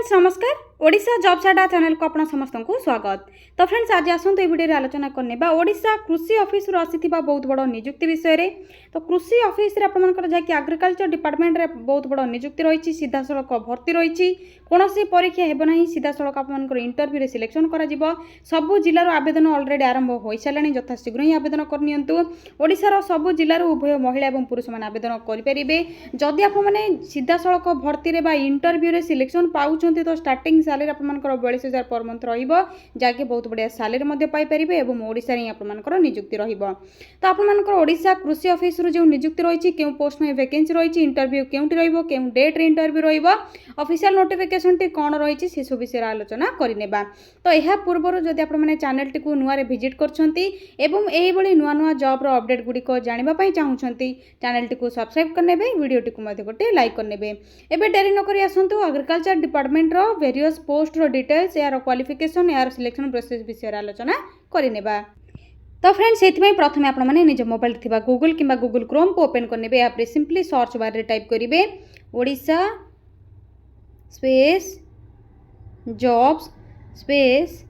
Friends नमस्कार Odisha job साडा channel को आपन समस्त को स्वागत। तो फ्रेंड्स आज आसंतु ए वीडियो आलोचना करने ओडिशा कृषि ऑफिस रु आसीथिबा बहुत बड़ नियुक्ति विषय रे। तो कृषि ऑफिस रे आपनकर जाकि एग्रीकल्चर डिपार्टमेंट रे बहुत बड़ नियुक्ति रही सीधा सड़क भर्ती रही कोनोसी परीक्षा हेबो नाही सीधा सड़क आपनकर इंटरव्यू रे सिलेक्शन करा जिवो। सब जिल्ला रो आवेदन ऑलरेडी आरंभ होई सालानी यथा शीघ्र ही आवेदन करनियंतु। ओडिशा रो सब जिल्ला रो उभय महिला एवं पुरुष मान आवेदन करि परिबे। जदि आप माने सीधा सड़क भर्ती रे बा इंटरव्यू रे सिलेक्शन पाउछन्ती तो स्टार्टिंग सैलरी आपनकर 42,000 पर मंथ रहिबो जाके बहुत बढ़िया सैलरी मध्ये पाई परिबे एवं ओडिसा रे आपनकर नियुक्ति रहिबो। तो आपनकर ओडिशा कृषि ऑफिस रु जे नियुक्ति रहिछि केउ पोस्ट में वैकेंसी रहिछि इंटरव्यू केउटी रहिबो केउ डेट रे इंटरव्यू रहिबो ऑफिशियल नोटिफिकेशन टी कोन रहिछि से सब विषय आलोचना करिनेबा। तो एहा पूर्वरु जदि आप माने चैनल टी को नुआ रे विजिट करछन्ती एवं एही बळी नुआ नुआ जॉब रो अपडेट गुडी को जानिबा पई चाहुछन्ती चैनल टी को सब्सक्राइब करनेबे वीडियो टी को मध्ये गोटे लाइक करनेबे। एबे डेरी न करी आसंतु एग्रीकल्चर डिपार्टमेंट रो वेरियस पोस्ट रो डिटेल्स यार क्वालिफिकेशन यार सिलेक्शन प्रोसेस विषय आलोचना करिनेबा। तो फ्रेंड्स से प्रथम आप निज मोबाइल थिबा गूगल किंबा गूगल क्रोम को ओपन करने या सिंपली सर्च बार रे टाइप करेंगे ओडिशा स्पेस जॉब्स स्पेस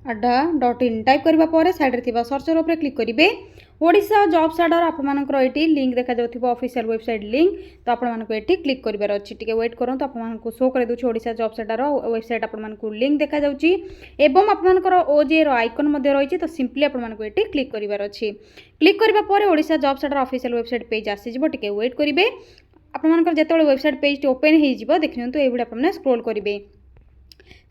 अड्डा.in टाइप करबा पर साइड रे थिबा सर्चर ऊपर क्लिक करेंगे। ओडिशा जॉब्स अड्डा आपमनकर एटी लिंक देखा जाउथिबो ऑफिशियल वेबसाइट लिंक तो आपमनकर एटी क्लिक करबार अछि। टिके वेट करन तो आपमनकर शो करे दोछि ओडिशा जॉब्स अड्डा रो वेबसाइट आपमनकर लिंक देखा जाउछि एवं आपमनकर ओजे रो आइकन मध्ये रहिछि। तो सिंपली आपमनकर एटी क्लिक करबार अछि। क्लिक करबा पर ओडिशा जॉब्स अड्डा ऑफिशियल वेबसाइट पेज आसी जिवो। टिके वेट करिवे आपमनकर जेतेबेले वेबसाइट पेज टी ओपन हे जिवो देखियंतु एबुडा आपमने स्क्रॉल करिवे।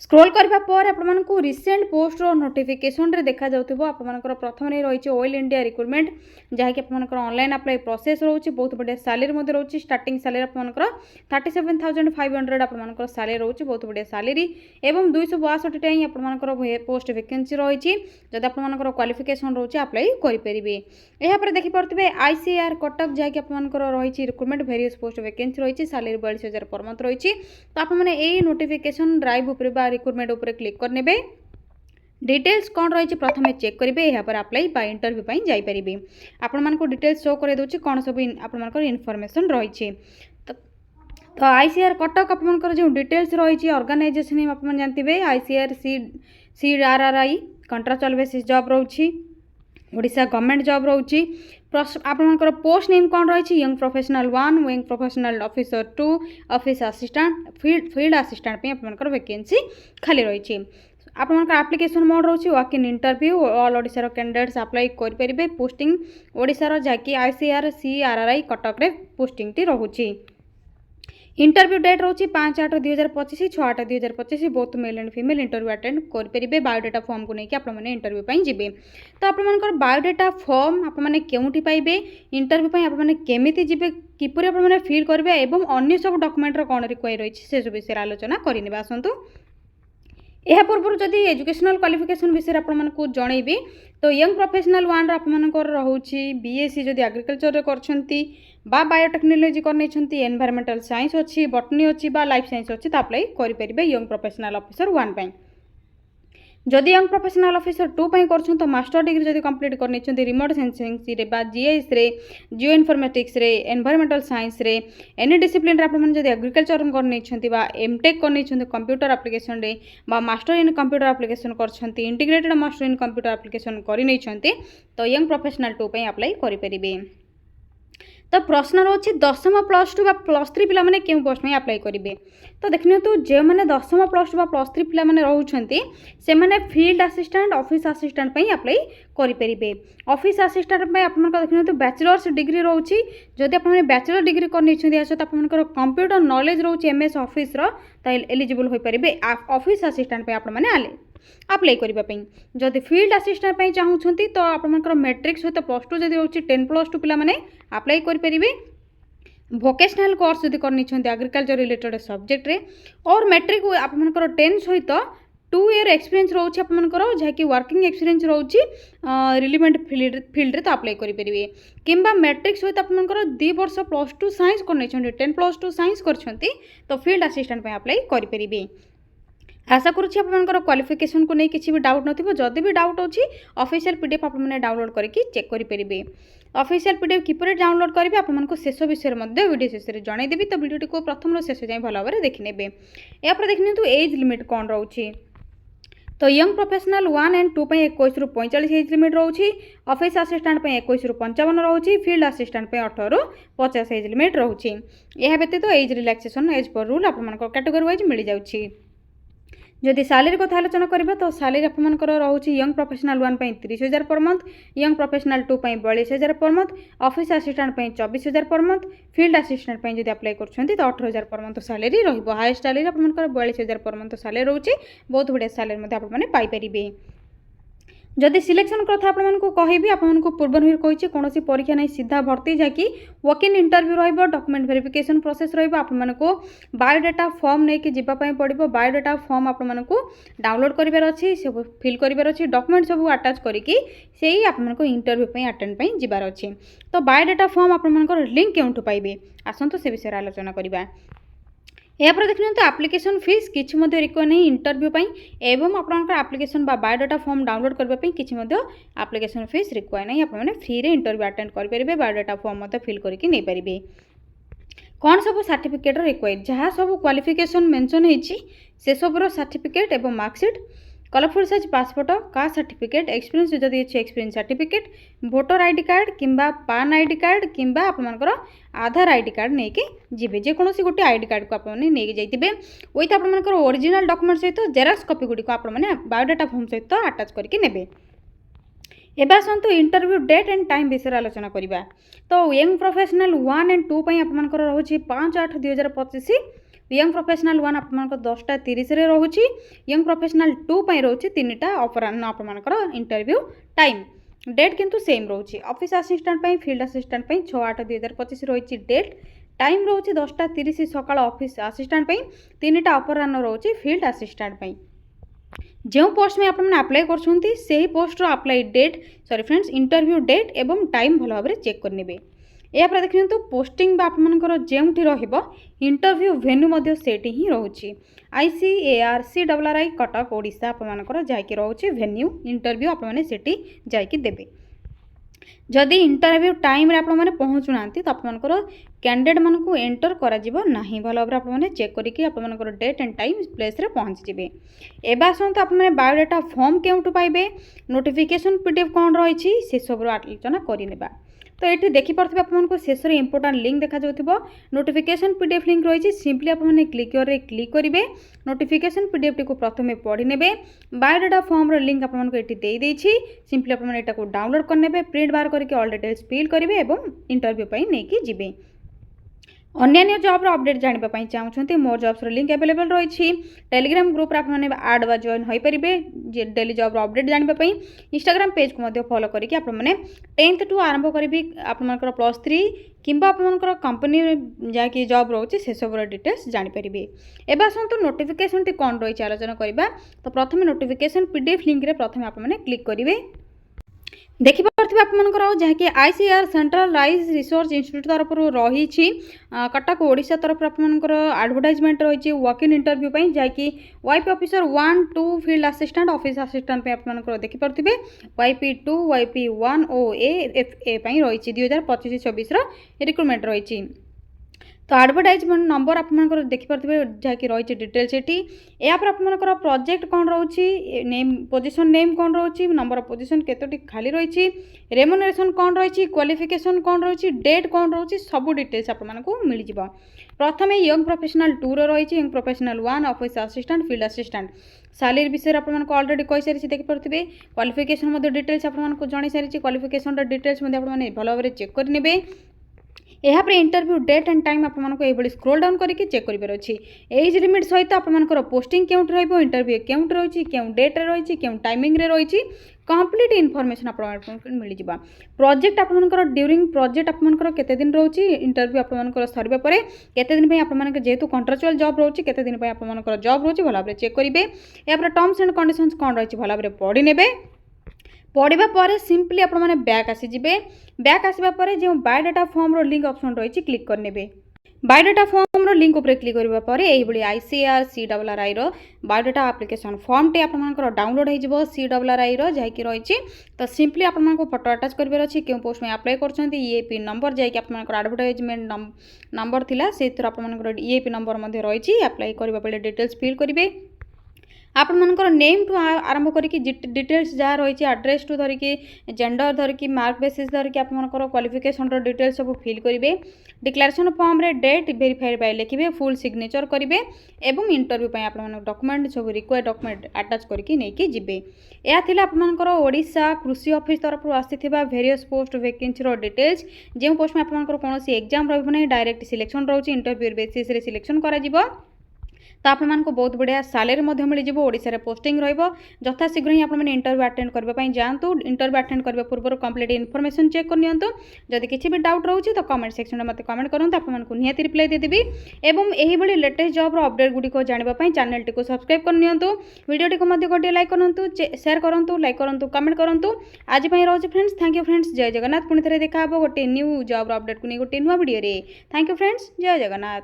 स्क्रॉल करबा पर आपमनकु रिसेंट पोस्ट रो नोटिफिकेशन रे देखा जाउथिबो आपमनकर प्रथम रे रहिछि ऑयल इंडिया रिक्रूटमेंट जहा कि आपमनकर ऑनलाइन अप्लाई प्रोसेस रहउछि बहुत बढ़िया सैलरी मध्ये रहउछि स्टार्टिंग सैलरी आपमनकर 37,500 आपमनकर सैलरी रहउछि बहुत बढ़िया सैलरी एवं 262 टाइम आपमनकर पोस्ट वैकेंसी रहिछि जदि आपमनकर क्वालिफिकेशन रहउछि अप्लाई करि परिबे। एहा पर देखि परथिबे आईसीआर कटक जहा कि आपमनकर रहिछि रिक्रूटमेंट वेरियस पोस्ट वैकेंसी रहिछि सैलरी 42,000 पर मंथ रहिछि। तो आप माने एई नोटिफिकेशन ड्राइव ऊपर रिक्रूटमेंट ऊपर क्लिक करने डिटेल्स कौन रही प्रथम चेक करेंगे यहाँ पर अप्लाई बा इंटरव्यू पाई जाई परिबे। आपण मान को डिटेल्स शो कर दूसरी कौन सब आपण मान इनफॉरमेशन रही। तो आईसीआर कटक आप जो डिटेल्स रही ऑर्गेनाइजेशन आप जानते ICR CRRI contractual basis job रही ओडिशा गवर्नमेंट जॉब रही। आपनकर पोस्ट नेम कौन रही young professional 1 young professional officer 2 office assistant field assistant पे आपनकर वैकेंसी खाली रही। आपनकर एप्लिकेशन मोड रही walk in interview all Odisha candidates apply कर परिबे पोस्टिंग ओडिशा जाकि आईसीआर सीआरआरआई कटक रे पोस्टिंग टी रहुची। इंटरव्यू डेट रोची 5/8/2025 6/8/2025 both male and female interview attend कर परिबे। बायोडाटा फॉर्म को लेकिन आप इंटरव्यू पाई जिबे। तो आप बायोडाटा फॉर्म आप केउटी पाइबे इंटरव्यू पाई आप केमिति जिबे किपरि आप फिल करबे एवं अन्य सब डॉक्यूमेंट रो कोन रिक्वायर रही से सब विषय आलोचना करिनेबा। आसंतु यह पूर्व जदि एजुकेशनल क्वालिफिकेशन विषय आपको जनइबी तो यंग प्रोफेशनल 1 आपमनकर रहउछि बीएससी जदि एग्रीकल्चर रे करछंती बा बायोटेक्नोलॉजी करनेछंती एनवायरमेंटल साइंस अछि बॉटनी अछि बा लाइफ साइंस अछि तो अप्लाई करि परिबे यंग प्रोफेशनल ऑफिसर 1 पई। जदि यंग प्रोफेशनल ऑफिसर 2 पई करछन तो मास्टर डिग्री जदि कंप्लीट करनेछंती रिमोट सेंसिंग रे बा जीआईएस रे जियो इन्फॉर्मेटिक्स रे एनवायरमेंटल साइंस रे एनी डिसिप्लिन रे आपमन जदि एग्रीकल्चर करनेछंती बा एमटेक करनेछंती कंप्यूटर एप्लिकेशन रे बा मास्टर इन कंप्यूटर एप्लिकेशन करछंती integrated master in computer application करिनेछंती तो यंग प्रोफेशनल 2 पई अप्लाई करि परिबे। तो प्रश्न रोचे 10th +2 बा +3 पिला माने केउ पोस्ट में अप्लाई करिवे। तो देखियो तो जे माने 10th +2 बा +3 पिला माने रहउछंती से माने फील्ड असिस्टेंट ऑफिस असिस्टेंट पई अप्लाई करि परिबे। ऑफिस असिस्टेंट पई आपन को देखियो तो बैचलर्स डिग्री रहउची जदि आपन बैचलर डिग्री करने छथि आसो त आपन को कंप्यूटर नॉलेज रहउची एमएस ऑफिस रो त एलिजिबल होई परिबे ऑफिस असिस्टेंट पई आपन माने आले अप्लाई करबा पई। जदि फील्ड असिस्टेंट पई चाहुछंती तो आपनकर मैट्रिक सहित +2 जदि होची 10+2 पिला माने अप्लाई कर परिबे। वोकेशनल कोर्स जदि करनी छंती एग्रीकल्चर रिलेटेड सब्जेक्ट रे और मैट्रिक आपनकर 10 सहित 2 ईयर एक्सपीरियंस रहउची आपनकर जहा कि वर्किंग एक्सपीरियंस रहउची रिलेवेंट फील्ड रे तो अप्लाई करि परिबे। किंबा मैट्रिक सहित आपनकर 2 वर्ष +2 साइंस करनी छंती 10+2 साइंस करछंती तो फील्ड असिस्टेंट पई अप्लाई करि परिबे। आशा करुँच आपंकर क्वालिफिकेशन को नहीं किसी भी डाउट नथिबो जदि भी डाउट अछि ऑफिशियल पीडीएफ आप डाउनलोड करके चेक करि परिबे। ऑफिशियल पीडीएफ किपर डाउनलोड करेंगे आपको शेष विषय में वीडियो शेष में जनईदेवी। तो वीडियो को प्रथम शेष जाए भल भाव देखने यापर देखते एज लिमिट कौन रोचे। तो यंग प्रोफेशनल 1 एंड 2 21 रु 45 एज लिमिट रोचे। ऑफिस असिस्टेंट 21 रु 55 रोचे। फील्ड असिस्टेंट 18 रु 50 एज लिमिट रोचे। यह व्यतीत age relaxation as per rule आपको कैटेगरी वाइज मिल जाऊँगी। जदि सैलरी कथा आलोचना करबा तो सैलरी आपमनकर रहउछि यंग प्रोफेशनल 1 पई 30,000 पर मंथ, यंग प्रोफेशनल 2 पई 42,000 पर मंथ, ऑफिस असिस्टेंट पई 24,000 पर मंथ, फील्ड असिस्टेंट पई जदि अप्लाई करछन्ती तो 18,000 पर मंथ सैलरी रहिबो। हाईएस्ट सैलरी आपमनकर 42,000 पर मंथ सैलरी रहउछि। बहुत बढ़िया सैलरी मध्ये आपन माने पाई परिबे। जदि सिलेक्शन कथा आपको कहबी आपको पूर्व ही कही कौन परीक्षा नहीं सीधा भर्ती जहाँकि walk in interview document verification process आपको बायोडाटा फॉर्म नहीं जावाई पड़ो। बायोडाटा फॉर्म आपको डाउनलोड करार अच्छी सब फिल करार अच्छी डॉक्यूमेंट सब अटैच करके से आपको इंटरव्यू अटेंड जबार अच्छी। तो बायोडाटा फॉर्म आपको लिंक क्यों पाइबे आसतु से विषय आलोचना करवा। यापर देखते एप्लिकेशन फीस किसी रिक्वायर नहीं इंटरव्यू एवं आपंकर एप्लिकेशन बायोडाटा फॉर्म डाउनलोड करने किसी एप्लिकेशन फीस रिक्वायर नहीं। आपने फ्री रे इंटरव्यू अटेंड करेंगे। बायोडाटा फॉर्म फिल करके नहीं पारे। कौन सब सर्टिफिकेट रिक्वायर जहाँ सब क्वालिफिकेशन मेंशन होती से सब सर्टिफिकेट एवं marksheet, colourful size passport, caste certificate, experience जदि अच्छे experience certificate, voter ID card किंबा पान आईडी कार्ड किंबा आपनकर आधार आईडी कार्ड लेके जीवे। जेकोसी गोटे आईडी कार्ड को आपने नहीं जाइए विथ आपनकर ओरिजिनल डॉक्यूमेंट सहित जेरॉक्स कॉपी गुड़ी को आपने बायोडाटा फॉर्म सहित अटैच करके नेबे। एबे आसतु इंटरव्यू डेट एंड टाइम विषय आलोचना करवा। तो यंग प्रोफेशनल 1 एंड 2 आपनकर रोचे 5/8/2025। यंग प्रोफेशनल 1 आपनकर 10:30 रोचे। यंग प्रोफेशनल 2 रोचे 3टा अपराह्न आपनकर इंटरव्यू टाइम। डेट किंतु सेम रोचे। ऑफिस असिस्टेंट फील्ड असिस्टेंट 6/8/2025 रोचे डेट। टाइम रोचे 10:30 सकाळ ऑफिस असिस्टेंट 3टा अपराह्न रोचे फील्ड असिस्टेंट। जो पोस्ट में आपने अप्लाई करछुंती सेही पोस्ट रो apply date friends interview date एवं टाइम भल भाव चेक करने। यापर देखते तो पोस्टिंग आपंकर जोटी इंटरव्यू वेन्यू सेठी ही रोचे ICARCRRI कटक ओडिशा आपंकर जैक रोचे वेन्यू इंटरव्यू आपने सेठी जाइए देवे। जदि इंटरव्यू टाइम रे आपने पहुँचुना तो आपंकर कैंडिडेट मान को एंटर करा नहीं भल भाव आपने चेक करके आपंकर डेट एंड टाइम प्लेस रे पहुँची जाए। एवं आसतु आपने बायोडाटा फॉर्म क्यों पाइबे, नोटिफिकेशन पीडीएफ कौन रही से सब आलोचना करने। तो ये देखिपे आपको शेष में इंपोर्टाट लिंक देखा जाऊँ नोटिफिकेशन पीडीएफ लिंक रही सिंपली आपने क्लिक करेंगे। नोटिफिकेशन पीडीएफ टी को प्रथम पढ़ी ने। बायोडाटा फॉर्म रो लिंक आपको ये सिंपली आपने डाउनलोड करने प्रिंट बाहर करके ऑल डिटेल्स फिल करेंगे और इंटरव्यू नहीं जी। अन्य जॉब अपडेट जानापी चाहते मोर जॉब्स लिंक अवेलेबल रही। टेलीग्राम ग्रुप आपने आड व जॉइन हो पारे डेली जॉब अपडेट जानापी। इंस्टाग्राम पेज को फॉलो करके आपने 10th टू आरंभ करी आपंकर +3 किंबा आपंकर कंपनी जहाँकि जॉब रोचे से सब डिटेल्स जानीपर। एवं आसतु नोटिफिकेशन टी कौन रही आलोचना करवा। तो प्रथम नोटिफिकेशन पीडीएफ लिंक रे प्रथम आपने क्लिक करेंगे। देखिपे आपंकर जहाँकि ICAR central rice research institute तरफ रही कटक ओडिशा तरफ आपंकर एडवर्टाइजमेंट रही वॉक इन इंटरव्यू जहाँकि YP officer 1 2 field assistant office assistant आपंकर देखिपे YP 2 YP 1 OA FA रही 2025-26 रिक्रुटमेंट रही। तो एडवर्टाइजमेंट नंबर आपंकर देखिपे जहाँकि रही डिटेल्स ये यापर आपंकर प्रोजेक्ट कौन रोचे, नेम पोजीशन नेम कौन रोचे, नंबर ऑफ पोजीशन केतोटी खाली रही, रेमुनरेशन कौन रही, क्वालिफिकेशन कौन रही, डेट कौन रोचे सब डिटेल्स आपको मिल जाए। प्रथम यंग प्रोफेशनल 2 रही young professional 1 office assistant field assistant salary विषय आपको ऑलरेडी कही सारी देखिपे। क्वालिफिकेशन डिटेल्स आपको जन सारी क्वालिफिकेशन डिटेल्स आपने भल भाव चेक करेंगे। यहाँ इंटरव्यू डेट एंड टाइम आपको ये स्क्रोल डाउन करके चेक कर एज लिमिट सहित आपंकर पोस्टिंग क्यों इंटरव्यू क्यों रही क्यों डेट रही क्यों टाइमिंग रही कंप्लीट इनफॉरमेशन आपको मिल जाए। प्रोजेक्ट आपंकर ड्यूरिंग प्रोजेक्ट आपंकर केते दिन रोचे इंटरव्यू आपंकर सरिबा परे केते दिन आपंकर जेहेतु कॉन्ट्रेक्चुअल जॉब रोचे केते दिन आपंकर जॉब रोचे भल भाव चेक करेंगे। या टर्म्स एंड कंडीशंस कौन रही भल भाव पढ़ी ने। पढ़ा पर सिंपली आपने बैक आसीजे। बैक आसवा जो बायोडाटा फॉर्म रो लिंक ऑप्शन रही क्लिक करने। बायोडाटा फॉर्म लिंक उपर क्लिक करबा परे एही बली आईसीआर सीआरआई रो बायोडाटा एप्लिकेशन फॉर्म टे आपनकर डाउनलोड हो जिवो सीआरआई रो जाय कि रहिछि तो सिंपली आपन को फोटो अटैच करबे अछि केउ पोस्ट में अप्लाई करछन्ती ईएपी नंबर जाय कि आपनकर एडवर्टाइजमेंट नंबर थिला से थ्रू आपनकर ईएपी नंबर मध्ये रहिछि अप्लाई करबा पले डिटेल्स फिल करिवे आपनकर नेम टू आरंभ करके डिटेल्स जहाँ रही एड्रेस टू धरिकी जेंडर धरिकी मार्क बेसिस धरिकी आपनकर क्वालिफिकेशन डिटेल्स सब फिल करेंगे डिक्लेरेशन फॉर्म रे डेट वेरीफाई बाय लिखिबे फुल सिग्नेचर करेंगे एवं इंटरव्यू पय आपन डॉक्यूमेंट सब रिक्वायर्ड डॉक्यूमेंट अटैच करके नेकी जिबे या थिला आपनकर ओडिशा कृषि ऑफिस तरफ आसीथिबा वेरियस पोस्ट वैकेंसी रो डिटेल्स जे पोस्ट में आपनकर कोनोसी एग्जाम रहबो नै डायरेक्ट सिलेक्शन रहउची इंटरव्यू बेसिस रे सिलेक्शन करा जिवो तो आप बहुत बढ़िया सैलरी मिल ओडिशा पोस्टिंग रथा शीघ्र ही आपने इंटरव्यू अटेंड करने जातु इंटरव्यू अटेंड करने पूर्व कंप्लीट इनफॉरमेशन चेक कर नियंतु जदि किसी भी डाउट रोचे तो कमेंट सेक्शन में मत कमेंट करूँ आपको निहाती रिप्लाई देदेवी एवं यही भाई लेटेस्ट जॉब अपडेट गुड़िक जानापी चैनल टी सब्सक्राइब कर नियंतु वीडियो टी गोटे लाइक करूँ शेयर करूँ लाइक करूँ कमेंट करूँ आज रोचे फ्रेंड्स थैंक यू फ्रेंड्स जय जगन्नाथ पुणी थे देखा गोटे न्यू जॉब अपडेट को नहीं गोटे नुआ वीडियो थैंक यू फ्रेंड्स जय जगन्नाथ।